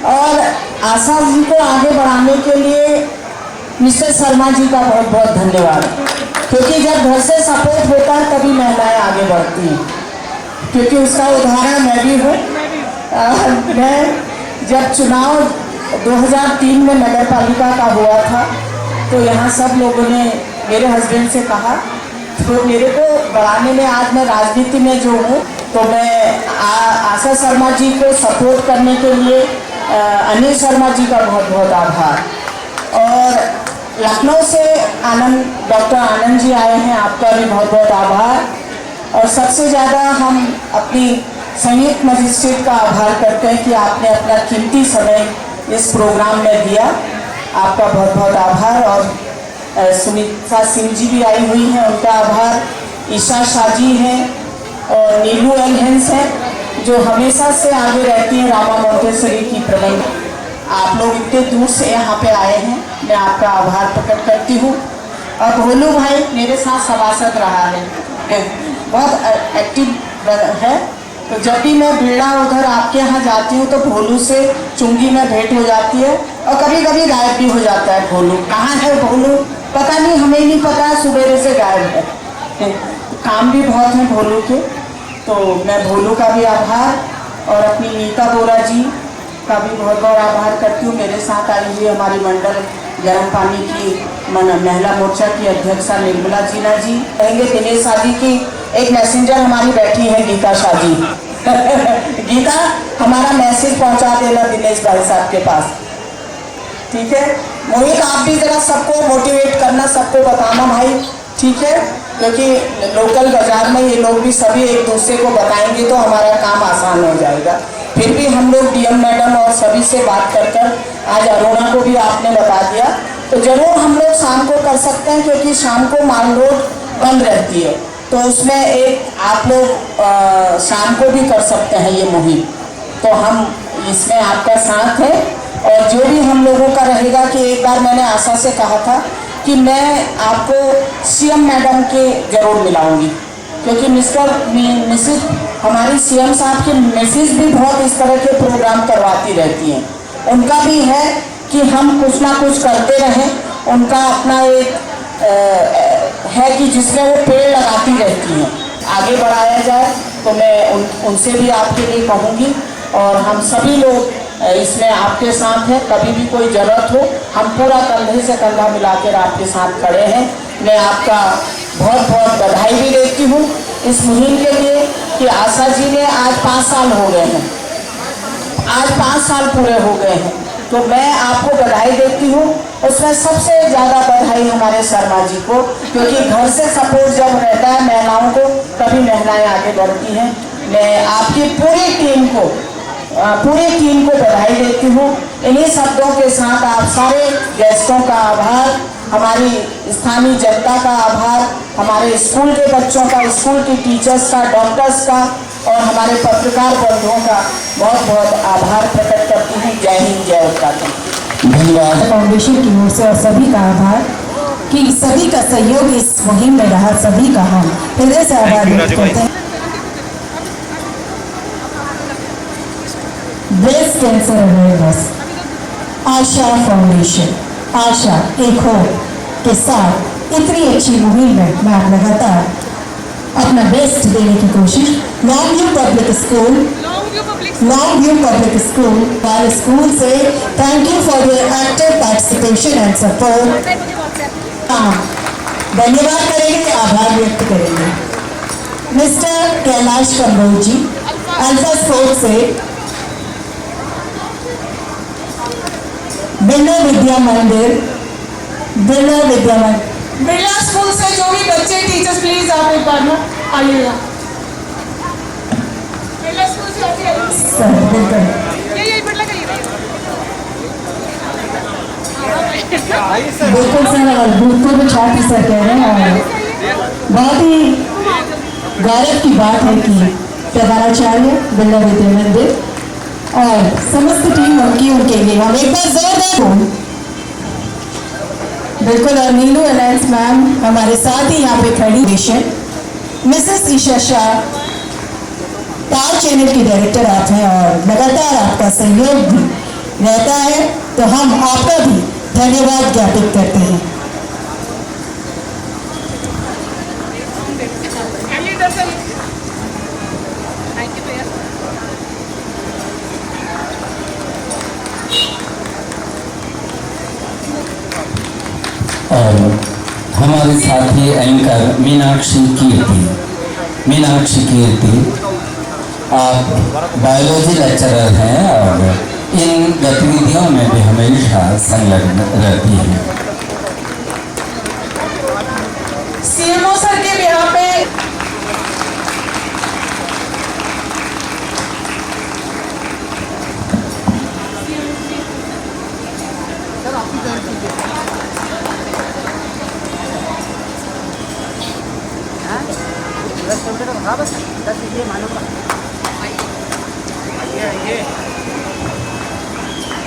और आशा जी को आगे बढ़ाने के लिए मिस्टर शर्मा जी का बहुत बहुत धन्यवाद, क्योंकि जब घर से सपोर्ट होता है तभी महिलाएं आगे बढ़ती हैं, क्योंकि उसका उदाहरण मैं भी हूँ। मैं जब चुनाव 2003 में नगर पालिका का हुआ था तो यहाँ सब लोगों ने मेरे हस्बैंड से कहा, तो मेरे को बढ़ाने में आज मैं राजनीति में जो हूँ, तो मैं आशा शर्मा जी को सपोर्ट करने के लिए अनिल शर्मा जी का बहुत बहुत आभार। और लखनऊ से डॉक्टर आनंद जी आए हैं, आपका भी बहुत बहुत आभार। और सबसे ज़्यादा हम अपनी संयुक्त मजिस्ट्रेट का आभार करते हैं कि आपने अपना कीमती समय इस प्रोग्राम में दिया, आपका बहुत बहुत आभार। और सुनीता सिंह जी भी आई हुई हैं, उनका आभार। ईशा शाह जी हैं और नीलू एलहेंस हैं जो हमेशा से आगे रहती हैं रामा मोंटेसरी की प्रबंध। आप लोग इतने दूर से यहाँ पे आए हैं, मैं आपका आभार प्रकट करती हूँ। और भोलू भाई मेरे साथ सभासद रहा है, बहुत एक्टिव है, तो जब भी मैं बिरला उधर आपके यहाँ जाती हूँ तो भोलू से चुंगी में भेंट हो जाती है और कभी कभी गायब भी हो जाता है। भोलू कहाँ है, भोलू पता नहीं, हमें नहीं पता, सुबह से गायब है। काम भी बहुत है भोलू के, तो मैं भोलू का भी आभार और अपनी नीता बोरा जी का भी बहुत बहुत आभार करती हूँ। मेरे साथ आई हुई हमारी मंडल गर्म पानी की महिला मोर्चा की अध्यक्षा निर्मला जीना जी कहेंगे। दिनेश शादी की एक मैसेंजर हमारी बैठी है गीता शाह जी। गीता हमारा मैसेज पहुंचा देना दिनेश भाई साहब के पास, ठीक है। मोहित आप भी जरा सबको मोटिवेट करना, सबको बताना भाई, ठीक है, क्योंकि लोकल बाजार में ये लोग भी सभी एक दूसरे को बताएंगे तो हमारा काम आसान हो जाएगा। फिर भी हम लोग DM मैडम और सभी से बात कर आज अरुणा को भी आपने बता दिया, तो जरूर हम लोग शाम को कर सकते हैं, क्योंकि शाम को माल रोड बंद रहती है, तो उसमें एक आप लोग शाम को भी कर सकते हैं ये मुहिम। तो हम इसमें आपका साथ है, और जो भी हम लोगों का रहेगा कि एक बार मैंने आशा से कहा था कि मैं आपको सीएम मैडम के जरूर मिलाऊंगी, क्योंकि मिसेज हमारी सीएम साहब की मिसेज भी बहुत इस तरह के प्रोग्राम करवाती रहती हैं। उनका भी है कि हम कुछ ना कुछ करते रहें। उनका अपना एक है कि जिसमें वो पेड़ लगाती रहती हैं, आगे बढ़ाया जाए। तो मैं उनसे भी आपके लिए कहूँगी, और हम सभी लोग इसमें आपके साथ हैं। कभी भी कोई ज़रूरत हो, हम पूरा कंधे से कंधा मिलाकर आपके साथ खड़े हैं। मैं आपका बहुत बहुत बधाई भी देती हूँ इस मुहिम के लिए कि आशा जी ने आज 5 साल हो गए हैं, आज 5 साल पूरे हो गए हैं। तो मैं आपको बधाई देती हूँ। उसमें सबसे ज़्यादा बधाई हमारे शर्मा जी को, क्योंकि घर से सपोर्ट जब रहता है महिलाओं को, तभी महिलाएं आगे बढ़ती हैं। मैं आपकी पूरी टीम को बधाई देती हूँ। इन्हीं शब्दों के साथ आप सारे गेस्टों का आभार, हमारी स्थानीय जनता का आभार, हमारे स्कूल के बच्चों का, स्कूल की टीचर्स का, डॉक्टर्स का, और हमारे पत्रकार बंधुओं का बहुत बहुत आभार प्रकट करती हूँ। जय हिंद, जय उत्तराखंड। धन्यवाद। फाउंडेशन की ओर से और सभी का आभार कि सभी का सहयोग इस मुहिम में रहा। सभी का हम हृदय से आभार व्यक्त करते हैं। ब्रेस्ट कैंसर अवेयरनेस, आशा फाउंडेशन, आशा एक हो के साथ इतनी अच्छी मुहिम में मैं लगातार अपना बेस्ट देने की कोशिश। लॉन्ग व्यू पब्लिक स्कूल वाले स्कूल से thank you for your active participation and support. धन्यवाद करेंगे, आभार व्यक्त करेंगे। मिस्टर कैलाश कंबोज जी, अल्फा स्पोर्ट्स से, बिरला स्कूल से जो भी बच्चे टीचर्स प्लीज आप एक बार ना आइएगा। बिरला स्कूल से सर बिल्कुल बिल्कुल सर, और भूतपूर्व छात्र सर कह रहे हैं। और बहुत ही गौरव की बात है कि प्रधानाचार्य बिरला विद्या मंदिर और समस्त टीम उनके लिए हम एक बार जोरदार हो। बिल्कुल, और नीलू अलायंस मैम हमारे साथ ही यहाँ पे खड़ी। मिसेस ईशा शाह, तार चैनल की डायरेक्टर आप हैं और लगातार आपका सहयोग भी रहता है, तो हम आपका भी धन्यवाद ज्ञापित करते हैं। और हमारे साथी एंकर मीनाक्षी कीर्ति, आप बायोलॉजी लेक्चरर हैं और इन गतिविधियों में भी हमेशा संलग्न रहती हैं। सीएमओ सर के भी यहाँ पे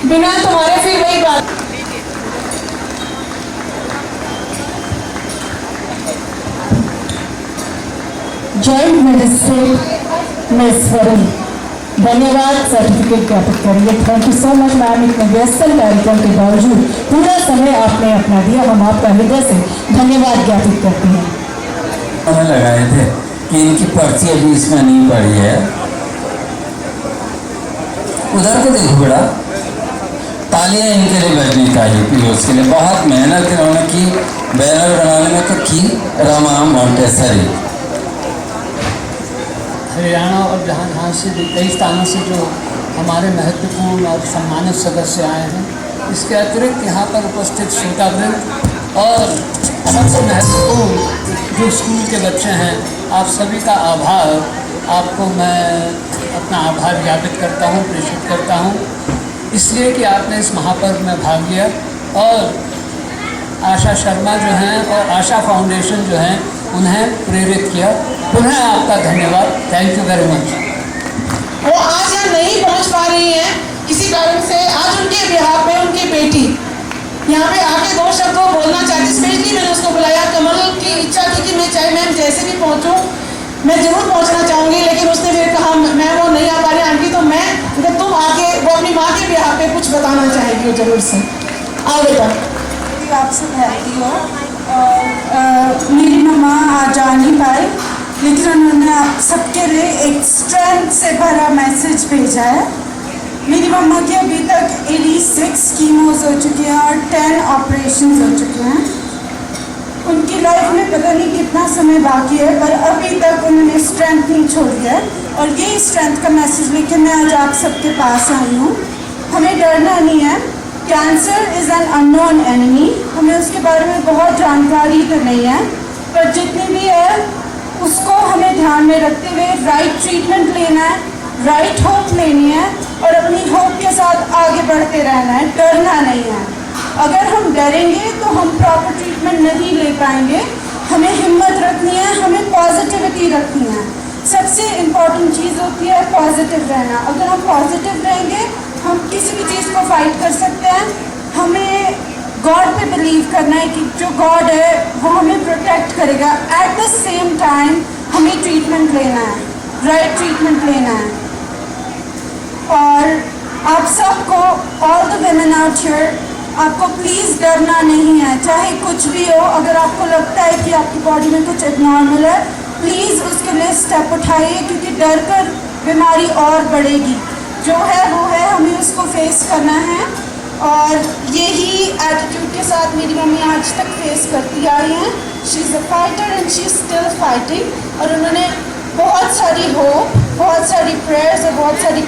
बिना तुम्हारे फिर वही बात। जॉइंट मजिस्ट्रेट मिस वरुण, धन्यवाद सर्टिफिकेट ज्ञापित करेंगे। Thank you so much ma'am, इतने व्यस्त कार्यक्रम के बावजूद पूरा समय आपने अपना दिया, हम आपका हृदय से धन्यवाद ज्ञापित करते हैं। लगाए थे कि इनकी पर्ची अभी इसमें नहीं पड़ी है। उधर को देखो बेटा, तालियां इनके लिए बजनी चाहिए। पीओस के लिए बहुत मेहनत इन्होंने की बैनर बनाने में, तो की रमा मोंटेसरी। हरियाणा और जहाँ से कई स्थानों से जो हमारे महत्वपूर्ण और सम्मानित सदस्य आए हैं, इसके अतिरिक्त यहाँ पर उपस्थित श्रोतावृंद और सबसे महत्वपूर्ण जो स्कूल के बच्चे हैं, आप सभी का आभार, आपको मैं अपना आभार ज्ञापित करता हूँ, प्रेषित करता हूँ, इसलिए कि आपने इस महापर्व में भाग लिया। और आशा शर्मा जो हैं और आशा फाउंडेशन जो हैं, उन्हें प्रेरित किया। पुनः आपका धन्यवाद। Thank you very much. वो आज यहाँ नहीं पहुँच पा रही हैं किसी कारण से। आज उनके बिहार पे उनकी बेटी यहाँ पे आके 2 शब्द वो बोलना चाहती। स्पेशली मैंने उसको बुलाया। कमल की इच्छा थी कि मैं चाहे मैम जैसे भी पहुँचूँ मैं ज़रूर पहुँचना चाहूँगी, लेकिन उसने फिर कहा मैं वो नहीं आ पा रही आंटी, तो मैं अगर तुम आके वो अपनी माँ के बिहार पे कुछ बताना चाहेगी वो जरूर से। आओ बेटा। आपसे कहती हो मेरी मम्मा आज आ नहीं पाई, लेकिन उन्होंने आप सबके लिए एक स्ट्रेंथ से भरा मैसेज भेजा है। मेरी मम्मा की अभी तक 86 कीमोज हो चुके हैं और 10 ऑपरेशंस हो चुके हैं। उनकी लाइफ में पता नहीं कितना समय बाकी है, पर अभी तक उन्होंने स्ट्रेंथ नहीं छोड़ी है। और ये स्ट्रेंथ का मैसेज लेके मैं आज आप सबके पास आई हूँ। हमें डरना नहीं है। Cancer is an unknown enemy. हमें उसके बारे में बहुत जानकारी तो नहीं है, पर जितनी भी है उसको हमें ध्यान में रखते हुए राइट ट्रीटमेंट लेना है, राइट होप लेनी है और अपनी होप के साथ आगे बढ़ते रहना है। डरना नहीं है। अगर हम डरेंगे तो हम प्रॉपर ट्रीटमेंट नहीं ले पाएंगे। हमें हिम्मत रखनी है, हमें पॉजिटिविटी रखनी है। सबसे इम्पॉर्टेंट चीज़ होती है पॉजिटिव रहना। अगर हम पॉजिटिव रहेंगे हम किसी भी चीज़ को फाइट कर सकते हैं। हमें गॉड पे बिलीव करना है कि जो गॉड है वो हमें प्रोटेक्ट करेगा। एट द सेम टाइम हमें ट्रीटमेंट लेना है, राइट ट्रीटमेंट लेना है। और आप सबको, all the women out here, आपको प्लीज़ डरना नहीं है, चाहे कुछ भी हो। अगर आपको लगता है कि आपकी बॉडी में कुछ एबनॉर्मल है, प्लीज़ उसके लिए स्टेप उठाइए, क्योंकि डर कर बीमारी और बढ़ेगी। जो है वो है, हमें उसको फेस करना है। और यही एटीट्यूड के साथ मेरी मम्मी आज तक फेस करती आई हैं। She is a fighter and she is still fighting. और उन्होंने बहुत सारी होप, बहुत सारी प्रेयर्स और बहुत सारी